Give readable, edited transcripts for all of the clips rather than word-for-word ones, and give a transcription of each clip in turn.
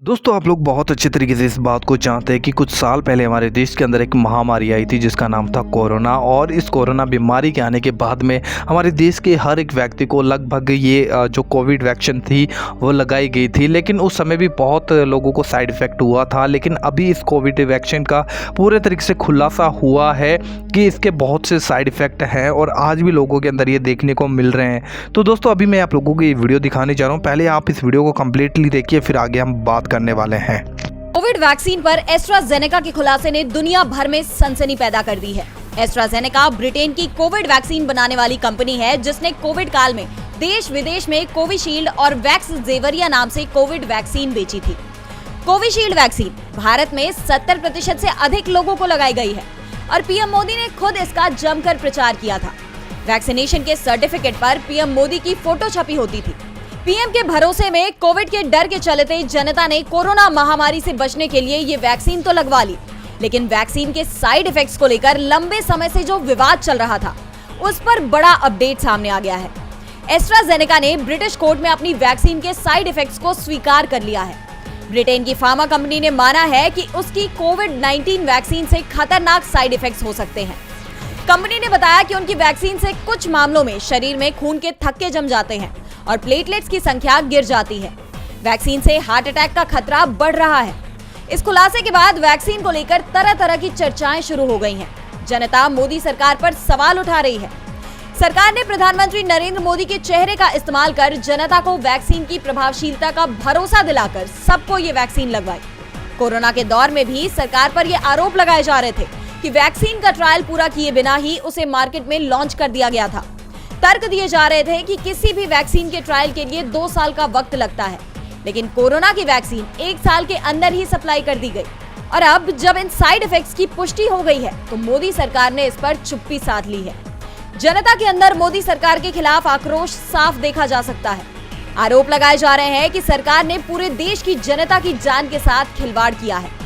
दोस्तों आप लोग बहुत अच्छे तरीके से इस बात को जानते हैं कि कुछ साल पहले हमारे देश के अंदर एक महामारी आई थी जिसका नाम था कोरोना। और इस कोरोना बीमारी के आने के बाद में हमारे देश के हर एक व्यक्ति को लगभग ये जो कोविड वैक्सीन थी वो लगाई गई थी। लेकिन उस समय भी बहुत लोगों को साइड इफ़ेक्ट हुआ था। लेकिन अभी इस कोविड वैक्सीन का पूरे तरीके से खुलासा हुआ है कि इसके बहुत से साइड इफ़ेक्ट हैं और आज भी लोगों के अंदर ये देखने को मिल रहे हैं। तो दोस्तों अभी मैं आप लोगों को ये वीडियो दिखाने जा रहा हूँ। पहले आप इस वीडियो को कम्प्लीटली देखिए, फिर आगे हम बात करने वाले हैं। कोविड वैक्सीन पर एस्ट्राजेनेका के खुलासे ने दुनिया भर में सनसनी पैदा कर दी है। एस्ट्राजेनेका ब्रिटेन की कोविड वैक्सीन बनाने वाली कंपनी है जिसने कोविड काल में देश विदेश में कोविशील्ड और वैक्सजेवरिया नाम से कोविड वैक्सीन बेची थी। कोविशील्ड वैक्सीन भारत में 70% से अधिक लोगों को लगाई गई है और पीएम मोदी ने खुद इसका जमकर प्रचार किया था। वैक्सीनेशन के सर्टिफिकेट पर पीएम मोदी की फोटो छपी होती थी। पीएम के भरोसे में कोविड के डर के चलते जनता ने कोरोना महामारी से बचने के लिए ये वैक्सीन तो लगवा ली, लेकिन वैक्सीन के साइड इफेक्ट्स को लेकर लंबे समय से जो विवाद चल रहा था उस पर बड़ा अपडेट सामने आ गया है। एस्ट्राजेनेका ने ब्रिटिश कोर्ट में अपनी वैक्सीन के साइड इफेक्ट्स को स्वीकार कर लिया है। ब्रिटेन की फार्मा कंपनी ने माना है कि उसकी कोविड-19 वैक्सीन से खतरनाक साइड इफेक्ट्स हो सकते हैं। कंपनी ने बताया कि उनकी वैक्सीन से कुछ मामलों में शरीर में खून के थक्के जम जाते हैं और प्लेटलेट्स की संख्या गिर जाती है। वैक्सीन से हार्ट अटैक का खतरा बढ़ रहा है। इस खुलासे के बाद वैक्सीन को लेकर तरह तरह की चर्चाएं शुरू हो गई हैं। जनता मोदी सरकार पर सवाल उठा रही है। सरकार ने प्रधानमंत्री नरेंद्र मोदी के चेहरे का इस्तेमाल कर जनता को वैक्सीन की प्रभावशीलता का भरोसा दिलाकर सबको ये वैक्सीन लगवाई। कोरोना के दौर में भी सरकार पर ये आरोप लगाए जा रहे थे कि वैक्सीन का ट्रायल पूरा किए बिना ही उसे मार्केट में लॉन्च कर दिया गया था। तर्क दिए जा रहे थे कि किसी भी वैक्सीन के ट्रायल के लिए 2 साल का वक्त लगता है, लेकिन कोरोना की वैक्सीन 1 साल के अंदर ही सप्लाई कर दी गई। और अब जब इन साइड इफेक्ट्स की पुष्टि हो गई है तो मोदी सरकार ने इस पर चुप्पी साध ली है। जनता के अंदर मोदी सरकार के खिलाफ आक्रोश साफ देखा जा सकता है। आरोप लगाए जा रहे हैं कि सरकार ने पूरे देश की जनता की जान के साथ खिलवाड़ किया है।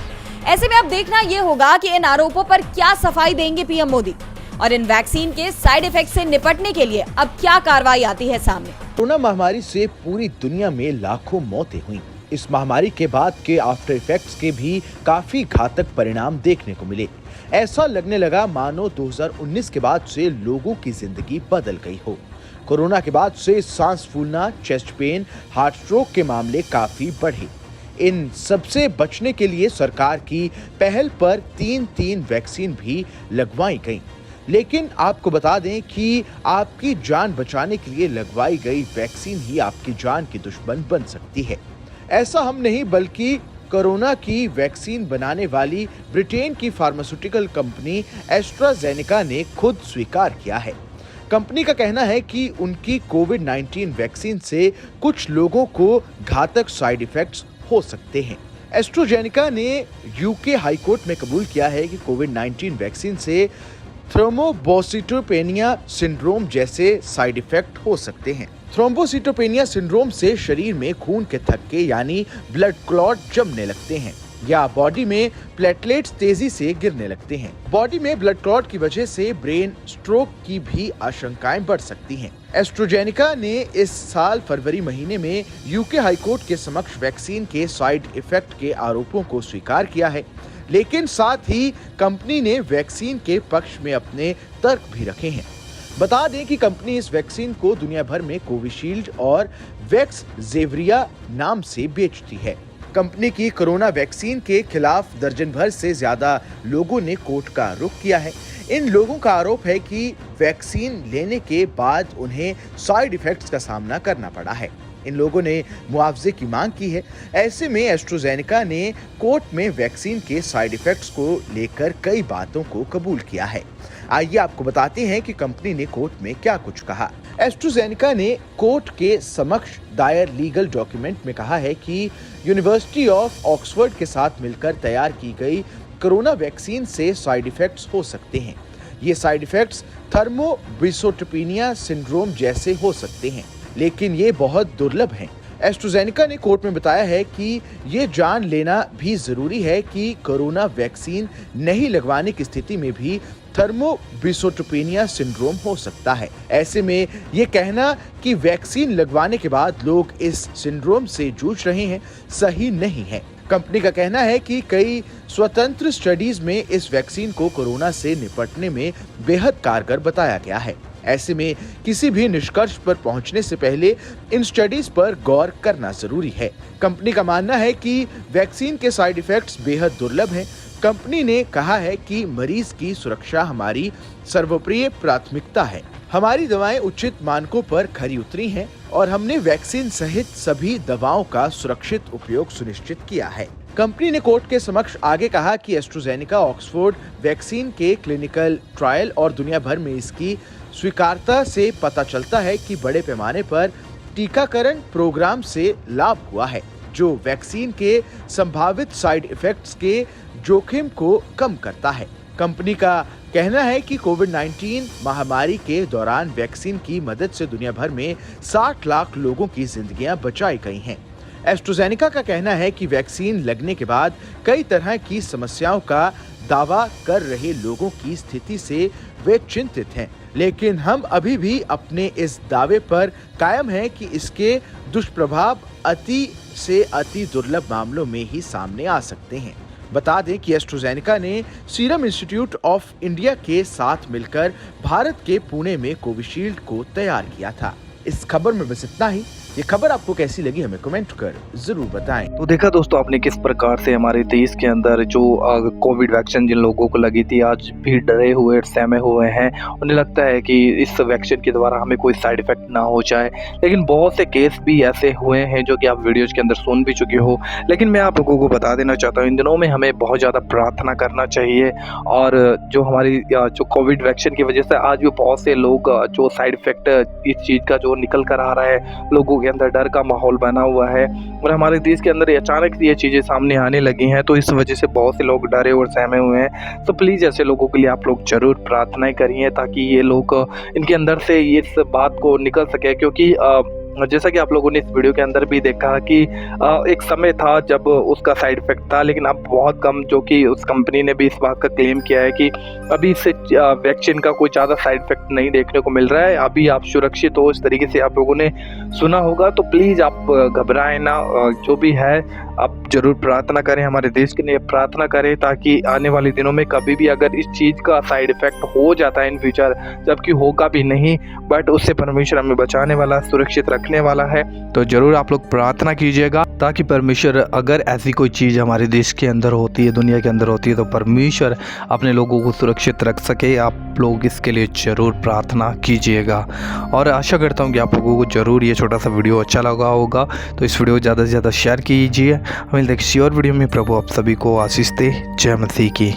ऐसे में अब देखना यह होगा कि इन आरोपों पर क्या सफाई देंगे पीएम मोदी और इन वैक्सीन के साइड इफेक्ट से निपटने के लिए अब क्या कार्रवाई आती है सामने। कोरोना महामारी से पूरी दुनिया में लाखों मौतें हुई। इस महामारी के बाद के आफ्टर इफेक्ट्स के भी काफी घातक परिणाम देखने को मिले। ऐसा लगने लगा मानो 2019 के बाद से लोगों की जिंदगी बदल गई हो। कोरोना के बाद से सांस फूलना, चेस्ट पेन, हार्ट स्ट्रोक के मामले काफी बढ़े। इन सबसे बचने के लिए सरकार की पहल पर 3 वैक्सीन भी लगवाई गई। लेकिन आपको बता दें कि आपकी जान बचाने के लिए लगवाई गई वैक्सीन ही आपकी जान की दुश्मन बन सकती है। ऐसा हम नहीं बल्कि कोरोना की वैक्सीन बनाने वाली ब्रिटेन की फार्मास्यूटिकल कंपनी एस्ट्राजेनेका ने खुद स्वीकार किया है। कंपनी का कहना है कि उनकी कोविड-19 वैक्सीन से कुछ लोगों को घातक साइड इफेक्ट्स हो सकते हैं। एस्ट्राजेनेका ने यूके हाई कोर्ट में कबूल किया है कि कोविड-19 वैक्सीन से थ्रोम्बोसिटोपेनिया सिंड्रोम जैसे साइड इफेक्ट हो सकते हैं। थ्रोम्बोसिटोपेनिया सिंड्रोम से शरीर में खून के थक्के यानी ब्लड क्लॉट जमने लगते हैं या बॉडी में प्लेटलेट्स तेजी से गिरने लगते हैं। बॉडी में ब्लड क्लॉट की वजह से ब्रेन स्ट्रोक की भी आशंकाएं बढ़ सकती हैं। एस्ट्राजेनेका ने इस साल फरवरी महीने में यूके हाई कोर्ट के समक्ष वैक्सीन के साइड इफेक्ट के आरोपों को स्वीकार किया है, लेकिन साथ ही कंपनी ने वैक्सीन के पक्ष में अपने तर्क भी रखे हैं। बता दें कि कंपनी इस वैक्सीन को दुनिया भर में कोविशील्ड और वैक्सजेवरिया नाम से बेचती है। कंपनी की कोरोना वैक्सीन के खिलाफ दर्जन भर से ज्यादा लोगों ने कोर्ट का रुख किया है। इन लोगों का आरोप है कि वैक्सीन लेने के बाद उन्हें साइड इफेक्ट्स का सामना करना पड़ा है। इन लोगों ने मुआवजे की मांग की है। ऐसे में एस्ट्राजेनेका ने कोर्ट में वैक्सीन के साइड इफेक्ट्स को लेकर कई बातों को कबूल किया है। आइए आपको बताते हैं कि कंपनी ने कोर्ट में क्या कुछ कहा। एस्ट्राजेनेका ने कोर्ट के समक्ष दायर लीगल डॉक्यूमेंट में कहा है कि यूनिवर्सिटी ऑफ ऑक्सफोर्ड के साथ मिलकर तैयार की गई कोरोना वैक्सीन से साइड इफेक्ट्स हो सकते हैं। ये साइड इफेक्ट्स थर्मोब्लिसोटोपेनिया सिंड्रोम जैसे हो सकते हैं, लेकिन ये बहुत दुर्लभ हैं। एस्ट्राजेनेका ने कोर्ट में बताया है कि ये जान लेना भी जरूरी है कि कोरोना वैक्सीन नहीं लगवाने की स्थिति में भी थ्रोम्बोसिटोपेनिया सिंड्रोम हो सकता है। ऐसे में ये कहना कि वैक्सीन लगवाने के बाद लोग इस सिंड्रोम से जूझ रहे हैं सही नहीं है। कंपनी का कहना है कि कई स्वतंत्र स्टडीज में इस वैक्सीन को कोरोना से निपटने में बेहद कारगर बताया गया है। ऐसे में किसी भी निष्कर्ष पर पहुंचने से पहले इन स्टडीज पर गौर करना जरूरी है। कंपनी का मानना है कि वैक्सीन के साइड इफेक्ट्स बेहद दुर्लभ हैं। कंपनी ने कहा है कि मरीज की सुरक्षा हमारी सर्वोपरि प्राथमिकता है। हमारी दवाएं उचित मानकों पर खरी उतरी हैं और हमने वैक्सीन सहित सभी दवाओं का सुरक्षित उपयोग सुनिश्चित किया है। कंपनी ने कोर्ट के समक्ष आगे कहा कि एस्ट्राजेनेका ऑक्सफोर्ड वैक्सीन के क्लिनिकल ट्रायल और दुनिया भर में इसकी स्वीकार्यता से पता चलता है कि बड़े पैमाने पर टीकाकरण प्रोग्राम से लाभ हुआ है, जो वैक्सीन के संभावित साइड इफेक्ट्स के जोखिम को कम करता है। कंपनी का कहना है कि कोविड-19 महामारी के दौरान वैक्सीन की मदद से दुनिया भर में 60 लाख लोगों की जिंदगियां बचाई गई हैं। एस्ट्राजेनेका का कहना है कि वैक्सीन लगने के बाद कई तरह की समस्याओं का दावा कर रहे लोगों की स्थिति से वे चिंतित हैं, लेकिन हम अभी भी अपने इस दावे पर कायम हैं कि इसके दुष्प्रभाव अति से अति दुर्लभ मामलों में ही सामने आ सकते हैं। बता दें कि एस्ट्राजेनेका ने सीरम इंस्टीट्यूट ऑफ इंडिया के साथ मिलकर भारत के पुणे में कोविशील्ड को तैयार किया था। इस खबर में बस इतना ही। ये खबर आपको कैसी लगी हमें कमेंट कर जरूर बताएं। तो देखा दोस्तों आपने किस प्रकार से हमारे देश के अंदर जो कोविड वैक्सीन जिन लोगों को लगी थी आज भी डरे हुए सहमे हुए हैं। उन्हें लगता है कि इस वैक्सीन के द्वारा हमें कोई साइड इफेक्ट ना हो जाए, लेकिन बहुत से केस भी ऐसे हुए हैं जो कि आप वीडियोज के अंदर सुन भी चुके हो। लेकिन मैं आप लोगों को बता देना चाहता हूँ इन दिनों में हमें बहुत ज़्यादा प्रार्थना करना चाहिए। और जो हमारी जो कोविड वैक्सीन की वजह से आज भी बहुत से लोग जो साइड इफेक्ट इस चीज़ का जो निकल कर आ रहा है, लोगों के अंदर डर का माहौल बना हुआ है और हमारे देश के अंदर अचानक से ये चीज़ें सामने आने लगी हैं, तो इस वजह से बहुत से लोग डरे और सहमे हुए हैं। तो प्लीज़ ऐसे लोगों के लिए आप लोग जरूर प्रार्थनाएं करिए ताकि ये लोग इनके अंदर से इस बात को निकल सके। क्योंकि जैसा कि आप लोगों ने इस वीडियो के अंदर भी देखा कि एक समय था जब उसका साइड इफेक्ट था, लेकिन अब बहुत कम, जो कि उस कंपनी ने भी इस बात का क्लेम किया है कि अभी इससे वैक्सीन का कोई ज़्यादा साइड इफेक्ट नहीं देखने को मिल रहा है। अभी आप सुरक्षित हो, इस तरीके से आप लोगों ने सुना होगा। तो प्लीज़ आप घबराएं ना, जो भी है आप जरूर प्रार्थना करें, हमारे देश के लिए प्रार्थना करें ताकि आने वाले दिनों में कभी भी अगर इस चीज़ का साइड इफेक्ट हो जाता है इन फ्यूचर, जबकि होगा भी नहीं, बट उससे परमेश्वर हमें बचाने वाला, सुरक्षित रखने वाला है। तो जरूर आप लोग प्रार्थना कीजिएगा ताकि परमेश्वर, अगर ऐसी कोई चीज़ हमारे देश के अंदर होती है, दुनिया के अंदर होती है, तो परमेश्वर अपने लोगों को सुरक्षित रख सके। आप लोग इसके लिए जरूर प्रार्थना कीजिएगा और आशा करता हूँ कि आप लोगों को जरूर ये छोटा सा वीडियो अच्छा लगा होगा। तो इस वीडियो को ज़्यादा से ज़्यादा शेयर कीजिए। हमें नेक्स्ट और वीडियो में प्रभु आप सभी को आशीष दे। जय मसीह की।